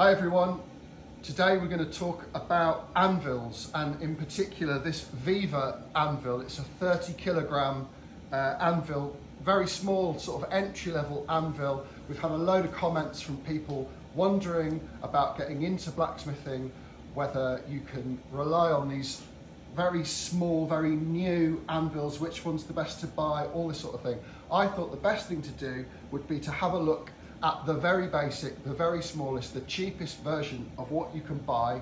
Hi everyone, today we're going to talk about anvils, and in particular this Vevor anvil. It's a 30 kilogram anvil, very small sort of entry-level anvil. We've had a load of comments from people wondering about getting into blacksmithing, whether you can rely on these very small, very new anvils, which one's the best to buy, all this sort of thing. I thought the best thing to do would be to have a look at the very basic, the very smallest, the cheapest version of what you can buy.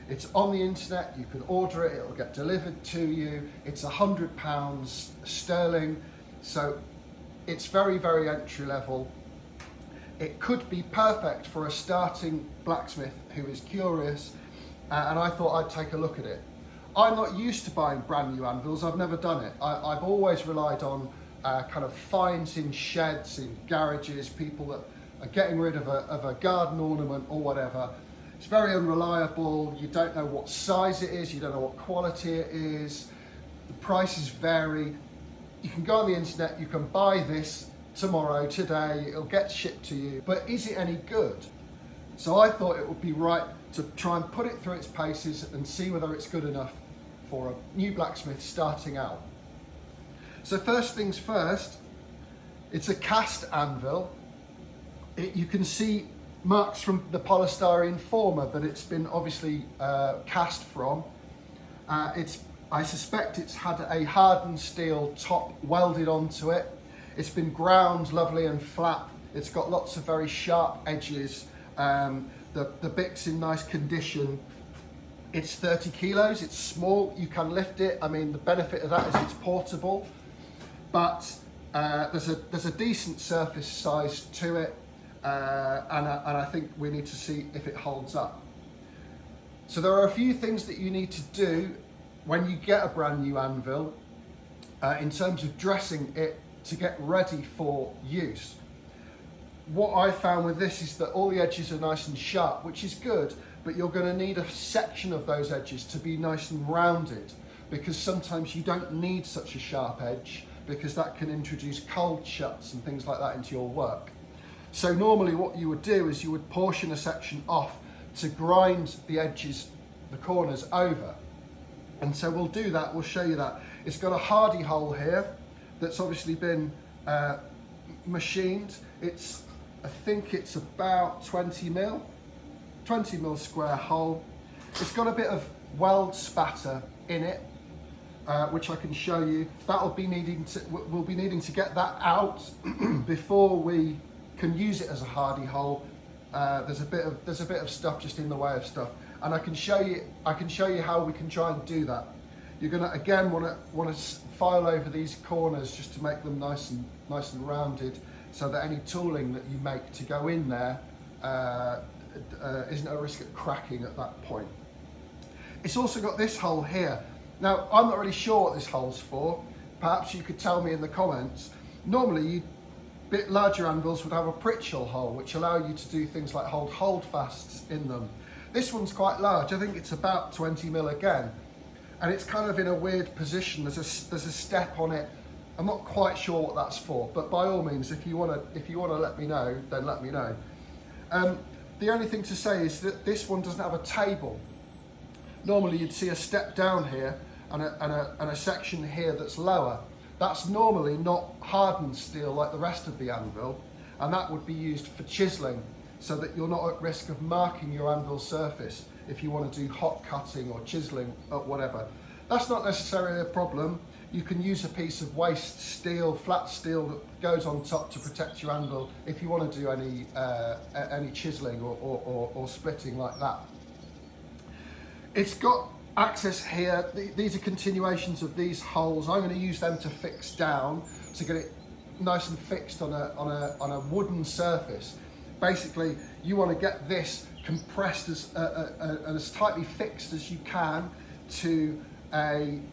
It's on the internet, you can order it, it'll get delivered to you. It's £100 sterling, so it's very, very entry level. It could be perfect for a starting blacksmith who is curious, and I thought I'd take a look at it. I'm not used to buying brand new anvils, I've never done it. I've always relied on kind of finds in sheds, in garages, people that are getting rid of a garden ornament or whatever. It's very unreliable, you don't know what size it is, you don't know what quality it is, the prices vary. You can go on the internet, you can buy this tomorrow, today, it'll get shipped to you, but is it any good? So I thought it would be right to try and put it through its paces and see whether it's good enough for a new blacksmith starting out. So first things first, it's a cast anvil. You can see marks from the polystyrene former that it's been obviously cast from. I suspect it's had a hardened steel top welded onto it. It's been ground lovely and flat. It's got lots of very sharp edges. The bit's in nice condition. It's 30 kilos, it's small, you can lift it. I mean, the benefit of that is it's portable, but there's a decent surface size to it, and I think we need to see if it holds up. So there are a few things that you need to do when you get a brand new anvil in terms of dressing it to get ready for use. What I found with this is that all the edges are nice and sharp, which is good, but you're going to need a section of those edges to be nice and rounded, because sometimes you don't need such a sharp edge, because that can introduce cold shuts and things like that into your work. So normally what you would do is you would portion a section off to grind the edges, the corners over. And so we'll do that, we'll show you that. It's got a hardy hole here that's obviously been machined. I think it's about 20 mil square hole. It's got a bit of weld spatter in it, which I can show you. We'll be needing to get that out before we can use it as a hardy hole. There's a bit of stuff just in the way of stuff, and I can show you how we can try and do that. You're gonna again want to file over these corners just to make them nice and rounded, so that any tooling that you make to go in there isn't at risk of cracking at that point. It's also got this hole here. Now, I'm not really sure what this hole's for. Perhaps you could tell me in the comments. Normally, bit larger anvils would have a Pritchell hole, which allow you to do things like hold holdfasts in them. This one's quite large. I think it's about 20 mil again, and it's kind of in a weird position. There's a step on it. I'm not quite sure what that's for, but by all means, if you wanna let me know, then let me know. The only thing to say is that this one doesn't have a table. Normally you'd see a step down here and a section here that's lower. That's normally not hardened steel like the rest of the anvil, and that would be used for chiseling, so that you're not at risk of marking your anvil surface if you want to do hot cutting or chiseling or whatever. That's not necessarily a problem. You can use a piece of waste steel, flat steel that goes on top to protect your anvil if you want to do any chiseling or splitting like that. It's got access here. These are continuations of these holes. I'm going to use them to fix down to get it nice and fixed on a wooden surface. Basically, you want to get this compressed as tightly fixed as you can to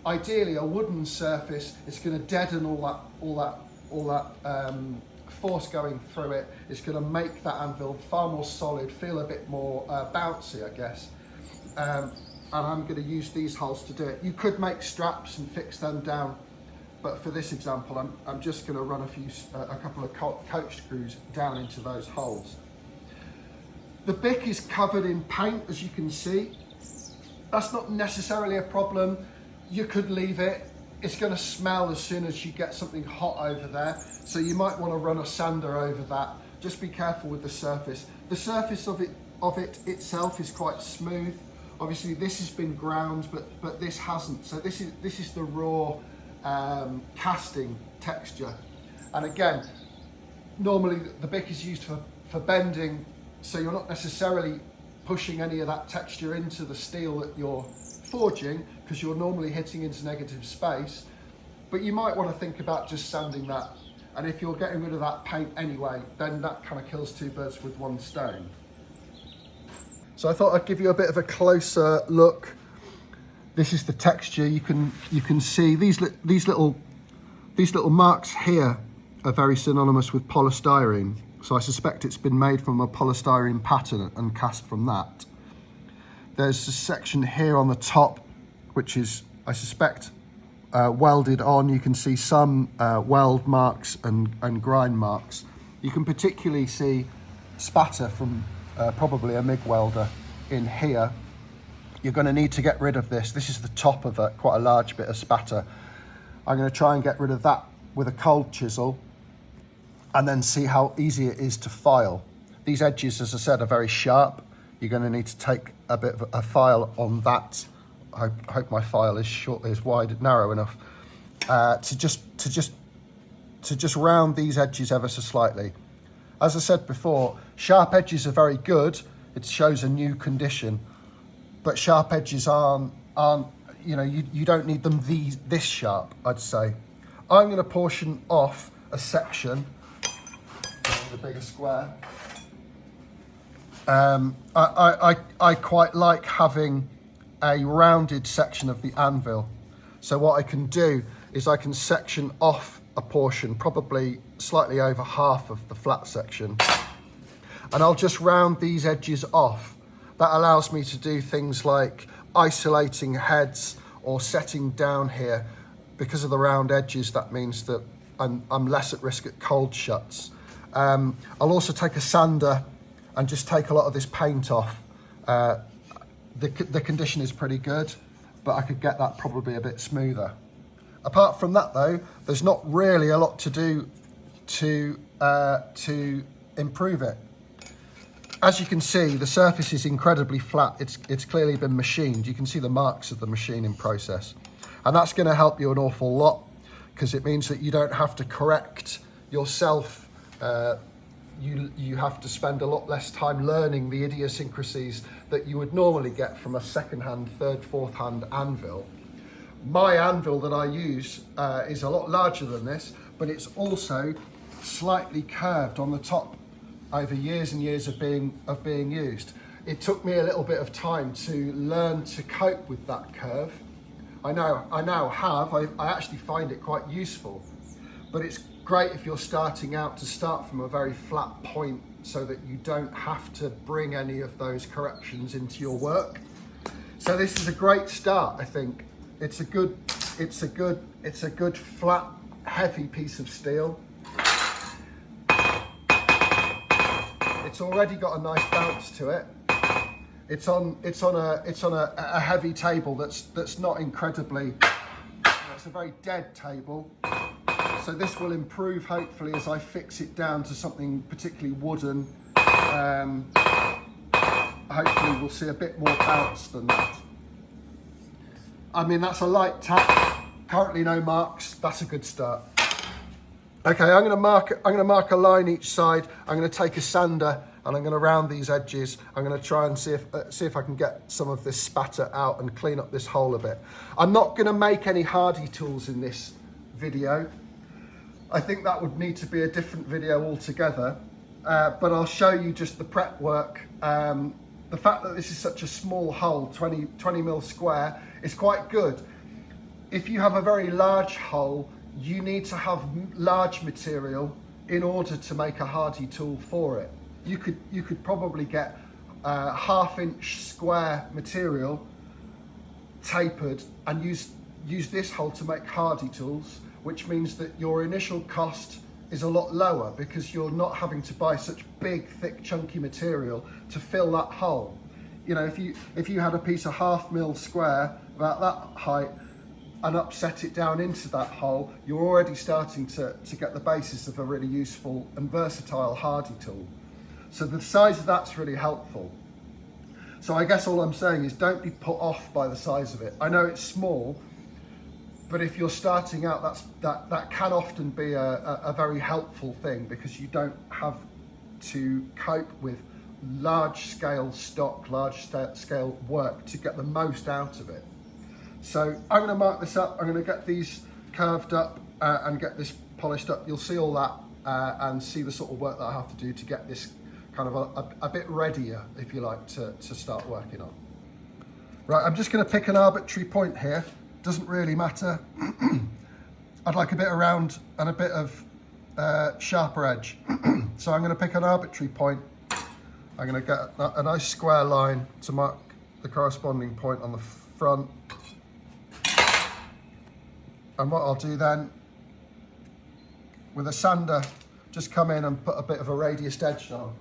ideally a wooden surface. It's going to deaden all that force going through it. It's going to make that anvil far more solid, feel a bit more bouncy, I guess. And I'm going to use these holes to do it. You could make straps and fix them down, but for this example, I'm just going to run a couple of coach screws down into those holes. The bick is covered in paint, as you can see. That's not necessarily a problem. You could leave it. It's going to smell as soon as you get something hot over there. So you might want to run a sander over that. Just be careful with the surface. The surface of it itself is quite smooth. Obviously this has been ground, but this hasn't. So this is the raw casting texture. And again, normally the bick is used for bending, so you're not necessarily pushing any of that texture into the steel that you're forging, because you're normally hitting into negative space. But you might want to think about just sanding that. And if you're getting rid of that paint anyway, then that kind of kills two birds with one stone. So I thought I'd give you a bit of a closer look. This is the texture. You can see these little marks here are very synonymous with polystyrene. So I suspect it's been made from a polystyrene pattern and cast from that. There's a section here on the top, which is, I suspect, welded on. You can see some weld marks and grind marks. You can particularly see spatter from probably a MIG welder in here. You're going to need to get rid of this. This is the top of quite a large bit of spatter. I'm going to try and get rid of that with a cold chisel and then see how easy it is to file. These edges, as I said, are very sharp. You're going to need to take a bit of a file on that. I hope my file is wide, narrow enough to just round these edges ever so slightly. As I said before, sharp edges are very good. It shows a new condition, but sharp edges aren't you know, you don't need them this sharp, I'd say. I'm going to portion off a section, the bigger square. I quite like having a rounded section of the anvil. So what I can do is I can section off a portion, probably slightly over half of the flat section, and I'll just round these edges off. That allows me to do things like isolating heads or setting down here. Because of the round edges, that means that I'm less at risk at cold shuts. I'll also take a sander and just take a lot of this paint off. The condition is pretty good, but I could get that probably a bit smoother. Apart from that though, there's not really a lot to do to improve it. As you can see, the surface is incredibly flat. It's clearly been machined. You can see the marks of the machining process. And that's going to help you an awful lot, because it means that you don't have to correct yourself. You have to spend a lot less time learning the idiosyncrasies that you would normally get from a second-hand, third, fourth-hand anvil. My anvil that I use is a lot larger than this, but it's also slightly curved on the top over years and years of being used. It took me a little bit of time to learn to cope with that curve. I now have. I actually find it quite useful, but it's great if you're starting out to start from a very flat point so that you don't have to bring any of those corrections into your work. So this is a great start, I think. It's a good flat, heavy piece of steel. It's already got a nice bounce to it. It's on a heavy table that's not incredibly. It's a very dead table. So this will improve hopefully as I fix it down to something particularly wooden. Hopefully we'll see a bit more bounce than that. I mean, that's a light tap. Currently no marks. That's a good start. Okay, I'm going to mark a line each side. I'm going to take a sander and I'm going to round these edges. I'm going to try and see if I can get some of this spatter out and clean up this hole a bit. I'm not going to make any hardy tools in this video. I think that would need to be a different video altogether. But I'll show you just the prep work. The fact that this is such a small hole, 20 mil square, is quite good. If you have a very large hole, you need to have large material in order to make a hardy tool for it. You could probably get half-inch square material tapered and use this hole to make hardy tools, which means that your initial cost is a lot lower because you're not having to buy such big, thick, chunky material to fill that hole. You know, if you had a piece of 1/2 mil square about that height and upset it down into that hole, you're already starting to get the basis of a really useful and versatile hardy tool. So the size of that's really helpful. So I guess all I'm saying is don't be put off by the size of it. I know it's small, but if you're starting out, that can often be a very helpful thing, because you don't have to cope with large scale stock, large scale work to get the most out of it. So I'm going to mark this up. I'm going to get these curved up and get this polished up. You'll see all that and see the sort of work that I have to do to get this kind of a bit readier, if you like, to start working on. Right, I'm just going to pick an arbitrary point here. Doesn't really matter. I'd like a bit of round and a bit of sharper edge. So I'm going to pick an arbitrary point. I'm going to get a nice square line to mark the corresponding point on the front. And what I'll do then, with a sander, just come in and put a bit of a radius edge on.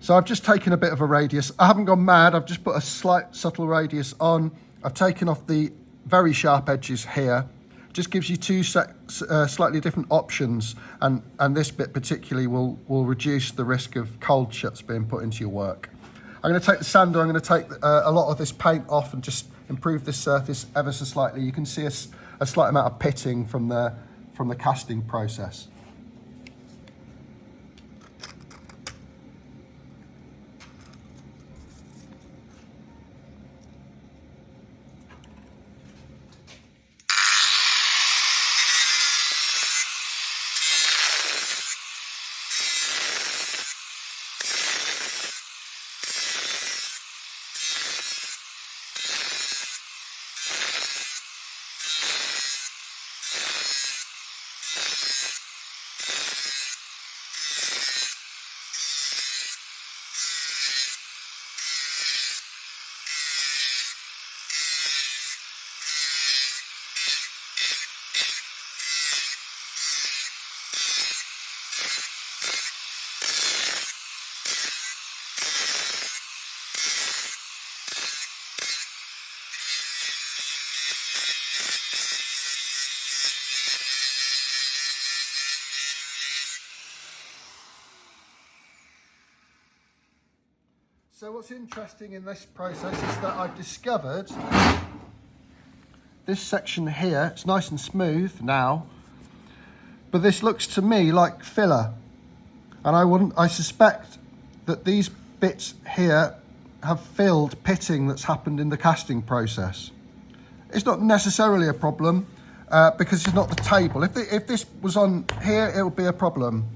So I've just taken a bit of a radius. I haven't gone mad, I've just put a slight subtle radius on. I've taken off the very sharp edges here. Just gives you two slightly different options, and this bit particularly will reduce the risk of cold shuts being put into your work. I'm going to take the sander, I'm going to take a lot of this paint off and just improve this surface ever so slightly. You can see a slight amount of pitting from the casting process. So what's interesting in this process is that I've discovered this section here, it's nice and smooth now, but this looks to me like filler. And I suspect that these bits here have filled pitting that's happened in the casting process. It's not necessarily a problem because it's not the table. If this was on here, it would be a problem.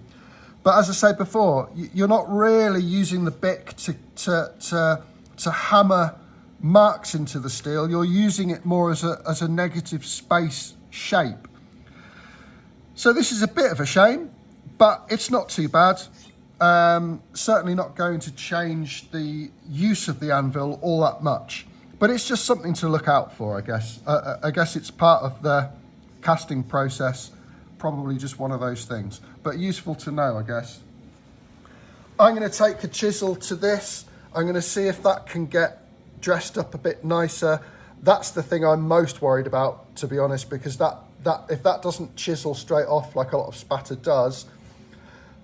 But as I said before, you're not really using the bic to hammer marks into the steel. You're using it more as a negative space shape. So this is a bit of a shame, but it's not too bad. Certainly not going to change the use of the anvil all that much. But it's just something to look out for, I guess. I guess it's part of the casting process, probably just one of those things, but useful to know, I guess. I'm going to take a chisel to this. I'm going to see if that can get dressed up a bit nicer. That's the thing I'm most worried about, to be honest, because that if that doesn't chisel straight off like a lot of spatter does,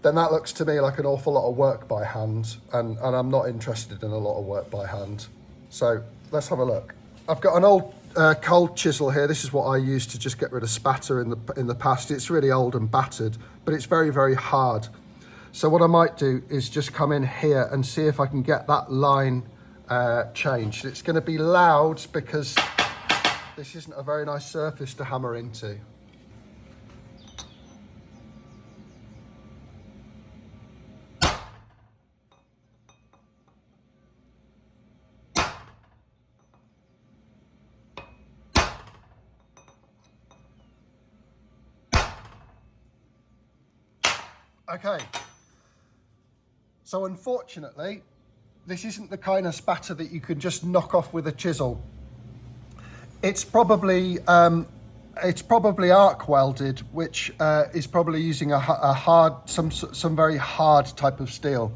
then that looks to me like an awful lot of work by hand, and I'm not interested in a lot of work by hand. So let's have a look. I've got an old cold chisel here. This is what I used to just get rid of spatter in the past. It's really old and battered, but it's very, very hard. So what I might do is just come in here and see if I can get that line changed. It's going to be loud because this isn't a very nice surface to hammer into. Okay, so unfortunately, this isn't the kind of spatter that you can just knock off with a chisel. It's probably arc welded, which is probably using a hard, some very hard type of steel.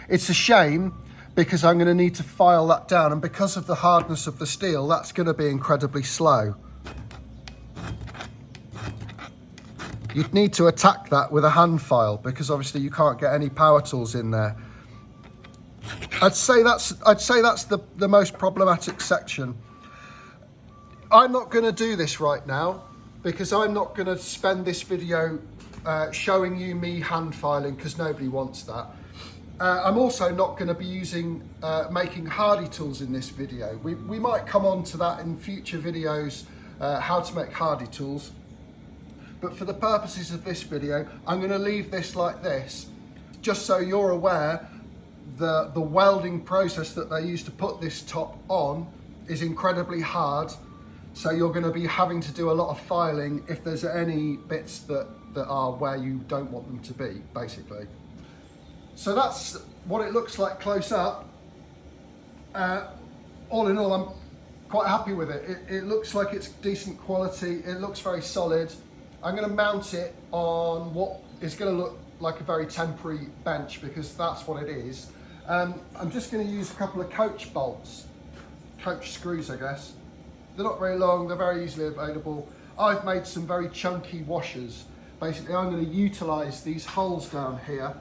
It's a shame because I'm going to need to file that down, and because of the hardness of the steel, that's going to be incredibly slow. You'd need to attack that with a hand file because obviously you can't get any power tools in there. I'd say that's the most problematic section. I'm not going to do this right now because I'm not going to spend this video showing you me hand filing because nobody wants that. I'm also not going to be making hardy tools in this video. We might come on to that in future videos, how to make hardy tools. But for the purposes of this video, I'm going to leave this like this, just so you're aware the welding process that they use to put this top on is incredibly hard. So you're going to be having to do a lot of filing if there's any bits that are where you don't want them to be, basically. So that's what it looks like close up. All in all, I'm quite happy with it. It looks like it's decent quality. It looks very solid. I'm going to mount it on what is going to look like a very temporary bench because that's what it is. I'm just going to use a couple of coach bolts, coach screws, I guess. They're not very long, they're very easily available. I've made some very chunky washers. Basically, I'm going to utilise these holes down here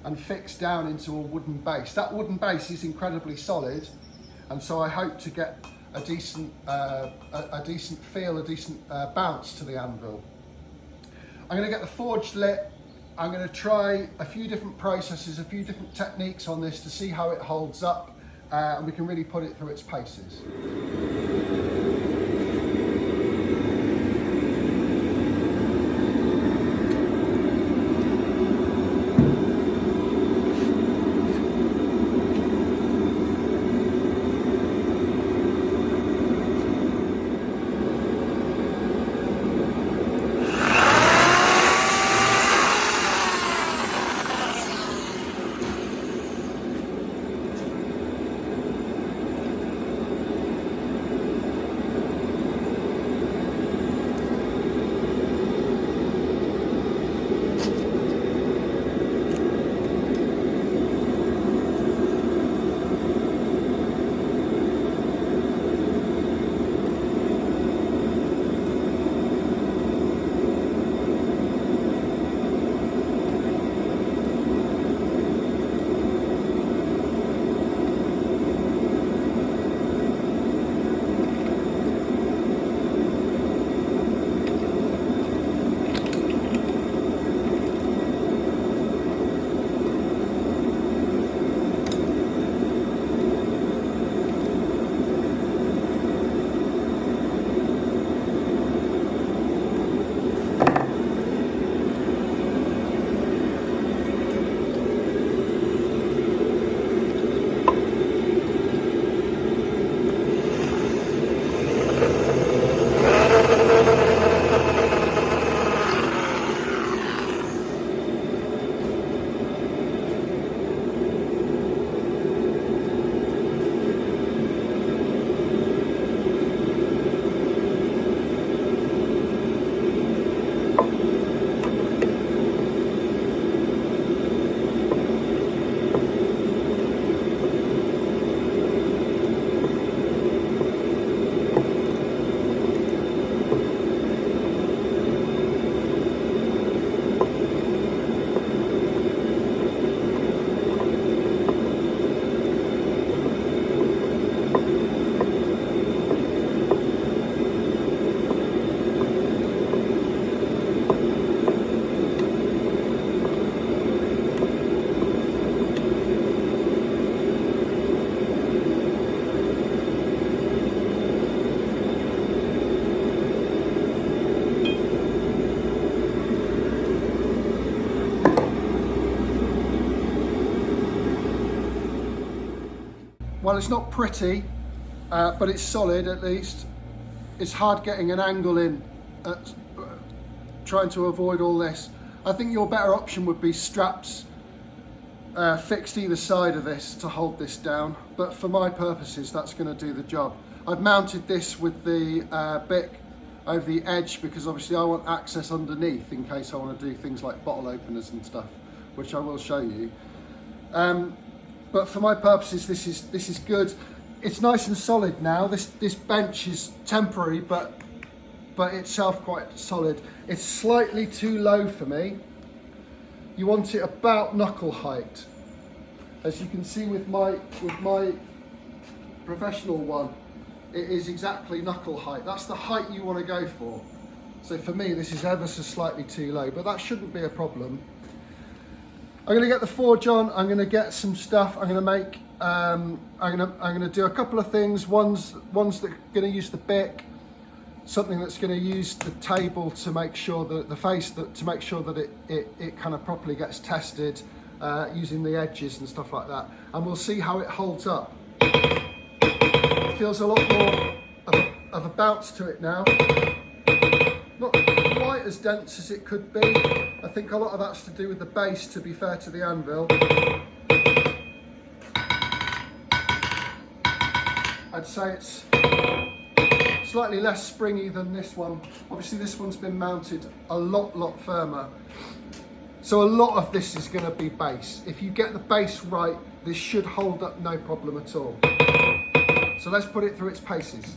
and fix down into a wooden base. That wooden base is incredibly solid, and so I hope to get a decent feel, a decent bounce to the anvil. I'm going to get the forge lit. I'm going to try a few different processes, a few different techniques on this to see how it holds up, and we can really put it through its paces. well, it's not pretty, but it's solid at least. It's hard getting an angle in, trying to avoid all this. I think your better option would be straps fixed either side of this to hold this down, but for my purposes that's going to do the job. I've mounted this with the bick over the edge because obviously I want access underneath in case I want to do things like bottle openers and stuff, which I will show you. But for my purposes this is good. It's nice and solid now. This bench is temporary but itself quite solid. It's slightly too low for me. You want it about knuckle height. As you can see with my professional one, it is exactly knuckle height. That's the height you want to go for. So for me, this is ever so slightly too low, but that shouldn't be a problem. I'm going to get the forge on. I'm going to get some stuff. I'm going to make. I'm going to do a couple of things. One's that are going to use the bick. Something that's going to use the table to make sure that the face to make sure that it kind of properly gets tested, using the edges and stuff like that. And we'll see how it holds up. It feels a lot more of a bounce to it now. Not quite as dense as it could be. I think a lot of that's to do with the base, to be fair to the anvil. I'd say it's slightly less springy than this one. Obviously this one's been mounted a lot firmer. So a lot of this is going to be base. If you get the base right, this should hold up no problem at all. So let's put it through its paces.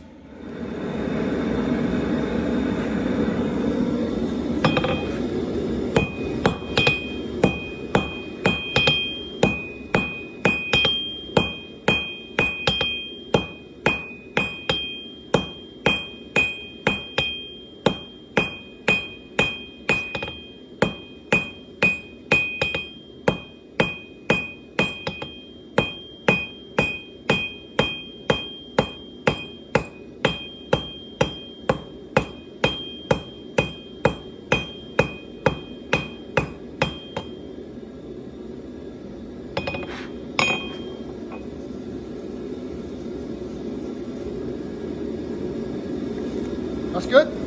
That's good.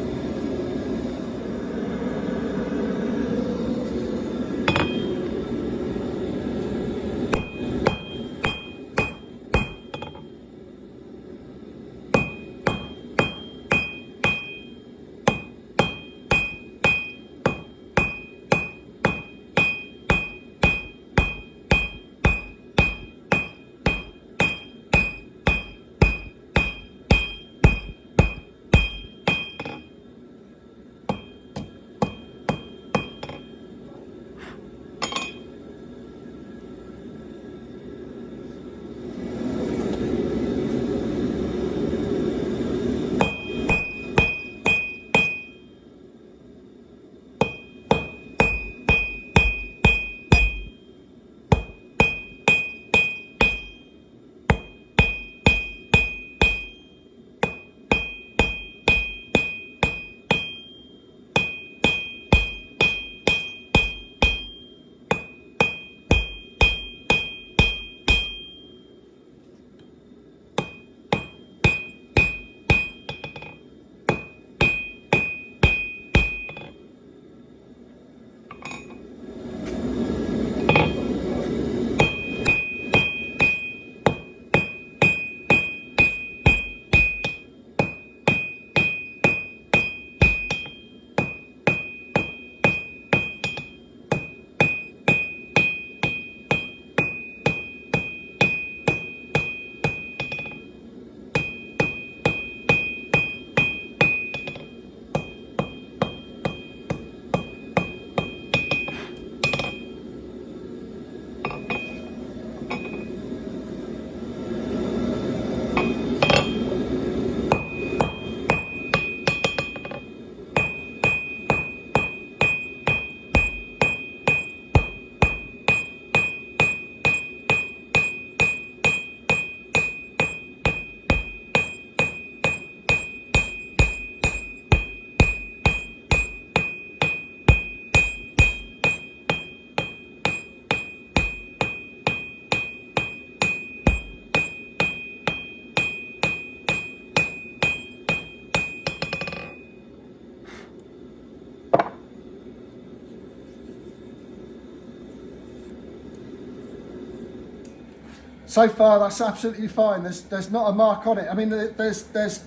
So far that's absolutely fine. There's not a mark on it. I mean, there's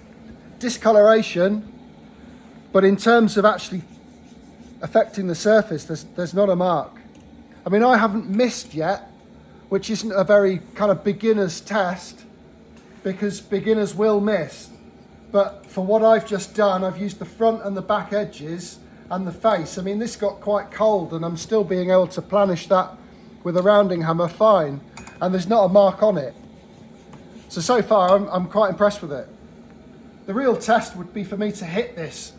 discoloration, but in terms of actually affecting the surface, there's not a mark. I mean, I haven't missed yet, which isn't a very kind of beginner's test, because beginners will miss. But for what I've just done, I've used the front and the back edges and the face. I mean, this got quite cold and I'm still being able to planish that with a rounding hammer fine, and there's not a mark on it. So far I'm quite impressed with it. The real test would be for me to hit this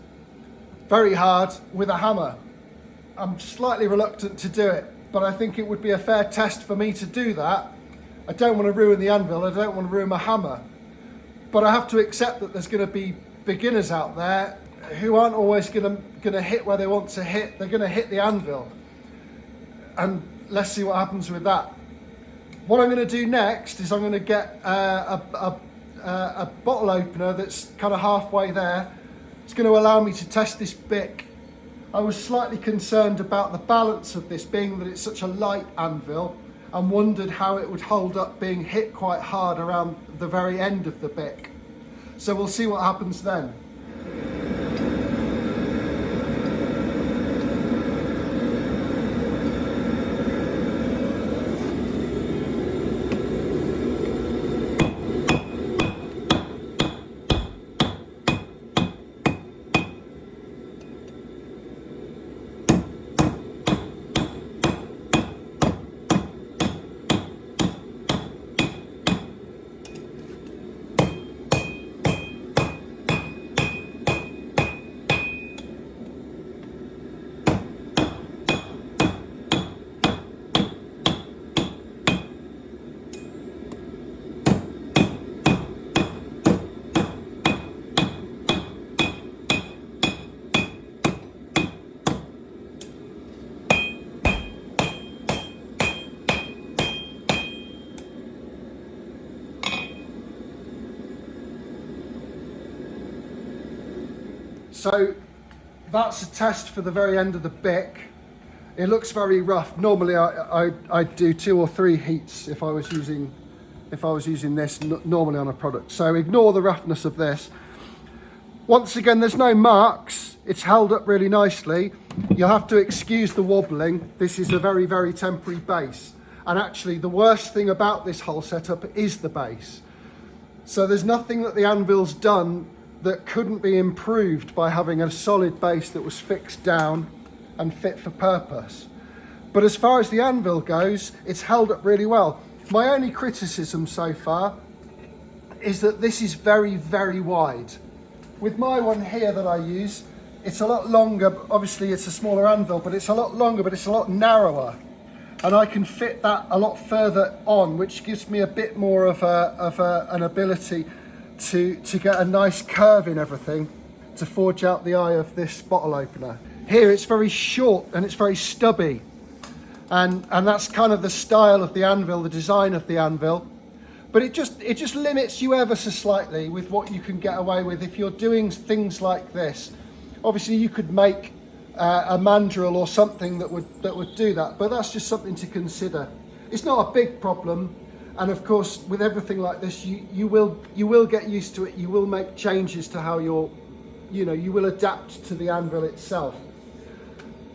very hard with a hammer. I'm slightly reluctant to do it, but I think it would be a fair test for me to do that. I don't want to ruin the anvil, I don't want to ruin my hammer. But I have to accept that there's going to be beginners out there who aren't always going to hit where they want to hit. They're going to hit the anvil. And let's see what happens with that. What I'm going to do next is I'm going to get a bottle opener that's kind of halfway there. It's going to allow me to test this bick. I was slightly concerned about the balance of this, being that it's such a light anvil, and wondered how it would hold up being hit quite hard around the very end of the bick. So we'll see what happens then. So that's a test for the very end of the bick. It looks very rough. Normally I'd do 2 or 3 heats if I was using this normally on a product. So ignore the roughness of this. Once again, there's no marks. It's held up really nicely. You'll have to excuse the wobbling. This is a very, very temporary base. And actually the worst thing about this whole setup is the base. So there's nothing that the anvil's done that couldn't be improved by having a solid base that was fixed down and fit for purpose. But as far as the anvil goes, it's held up really well. My only criticism so far is that this is very, very wide. With my one here that I use, it's a lot longer. Obviously it's a smaller anvil, but it's a lot longer, but it's a lot narrower. And I can fit that a lot further on, which gives me a bit more of an ability to get a nice curve in everything to forge out the eye of this bottle opener. Here it's very short and it's very stubby, and that's kind of the style of the anvil, the design of the anvil. But it just limits you ever so slightly with what you can get away with if you're doing things like this. Obviously you could make a mandrel or something that would do that, but that's just something to consider. It's not a big problem. And of course, with everything like this, you will get used to it. You will make changes to how you will adapt to the anvil itself.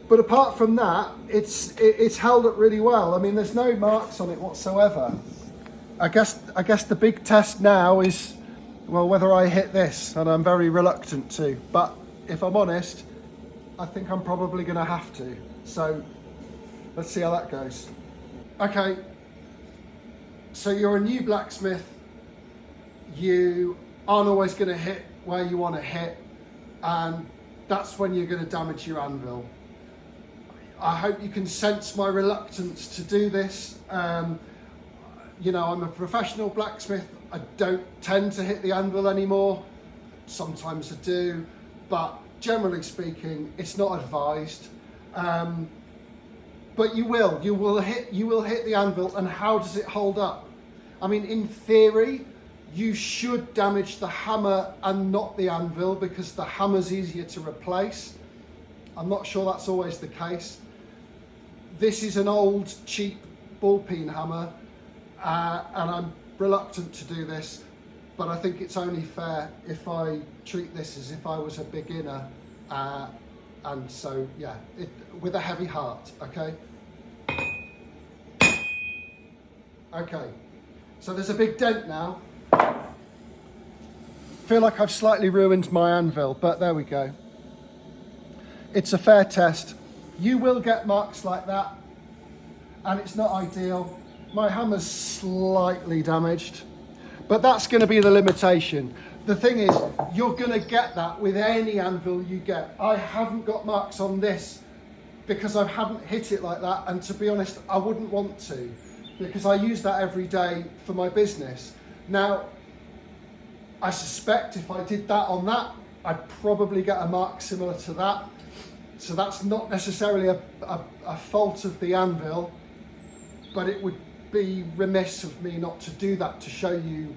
But apart from that, it's held up really well. I mean, there's no marks on it whatsoever. I guess the big test now is, well, whether I hit this, and I'm very reluctant to. But if I'm honest, I think I'm probably going to have to. So let's see how that goes. Okay. So you're a new blacksmith, you aren't always going to hit where you want to hit, and that's when you're going to damage your anvil. I hope you can sense my reluctance to do this. You know, I'm a professional blacksmith. I don't tend to hit the anvil anymore. Sometimes I do, but generally speaking, it's not advised. But you will hit the anvil, and how does it hold up? I mean, in theory, you should damage the hammer and not the anvil, because the hammer's easier to replace. I'm not sure that's always the case. This is an old, cheap ball peen hammer, and I'm reluctant to do this, but I think it's only fair if I treat this as if I was a beginner, and so yeah, with a heavy heart, okay? Okay, so there's a big dent now. Feel like I've slightly ruined my anvil, but there we go. It's a fair test. You will get marks like that, and it's not ideal. My hammer's slightly damaged, but that's going to be the limitation. The thing is, you're going to get that with any anvil you get. I haven't got marks on this because I haven't hit it like that, and to be honest, I wouldn't want to, because I use that every day for my business. Now, I suspect if I did that on that, I'd probably get a mark similar to that. So that's not necessarily a fault of the anvil, but it would be remiss of me not to do that to show you,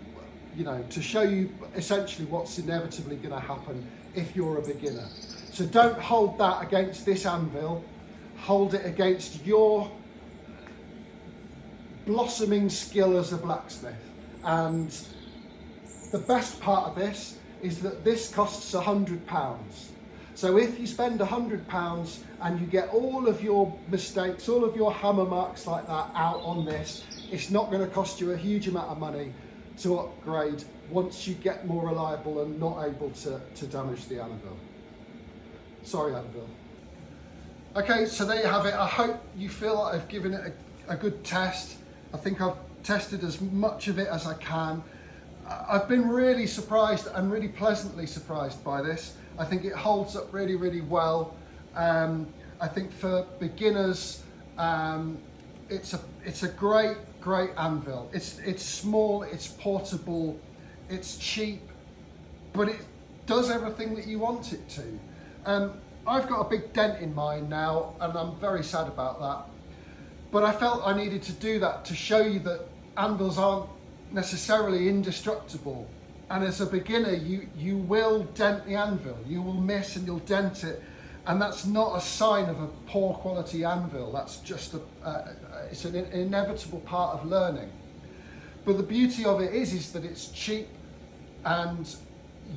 to show you essentially what's inevitably going to happen if you're a beginner. So don't hold that against this anvil, hold it against your blossoming skill as a blacksmith. And the best part of this is that this costs £100. So if you spend £100 and you get all of your mistakes, all of your hammer marks like that out on this, it's not going to cost you a huge amount of money to upgrade once you get more reliable and not able to damage the anvil. Sorry, anvil. Okay, so there you have it. I hope you feel like I've given it a good test. I think I've tested as much of it as I can. I've been really surprised and really pleasantly surprised by this. I think it holds up really, really well. I think for beginners, it's a great anvil. It's small, it's portable, it's cheap, but it does everything that you want it to. I've got a big dent in mine now, and I'm very sad about that. But I felt I needed to do that to show you that anvils aren't necessarily indestructible. And as a beginner, you will dent the anvil. You will miss and you'll dent it. And that's not a sign of a poor quality anvil. That's just it's an inevitable part of learning. But the beauty of it is that it's cheap, and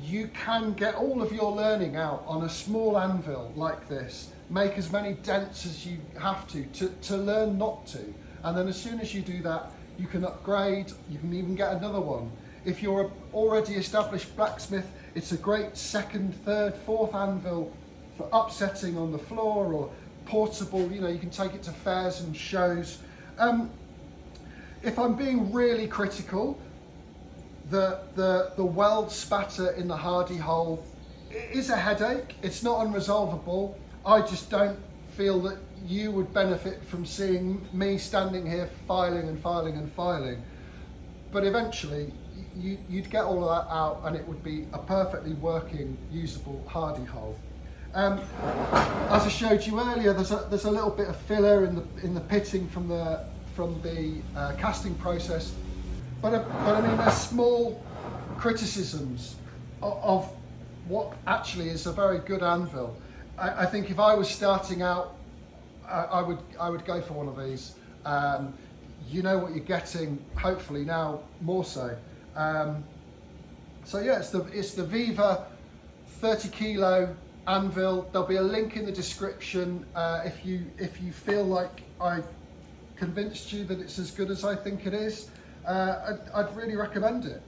you can get all of your learning out on a small anvil like this. Make as many dents as you have to learn not to. And then as soon as you do that, you can upgrade, you can even get another one. If you're an already established blacksmith, it's a great second, third, fourth anvil for upsetting on the floor, or portable, you can take it to fairs and shows. If I'm being really critical, the weld spatter in the hardy hole is a headache. It's not unresolvable. I just don't feel that you would benefit from seeing me standing here filing and filing and filing. But eventually, you'd get all of that out, and it would be a perfectly working, usable hardy hole. As I showed you earlier, there's a little bit of filler in the pitting from the casting process, but I mean, there's small criticisms of what actually is a very good anvil. I think if I was starting out, I would go for one of these. You know what you're getting, hopefully now more so. So yeah, it's the Vevor 30 kilo anvil. There'll be a link in the description if you feel like I've convinced you that it's as good as I think it is. I'd really recommend it.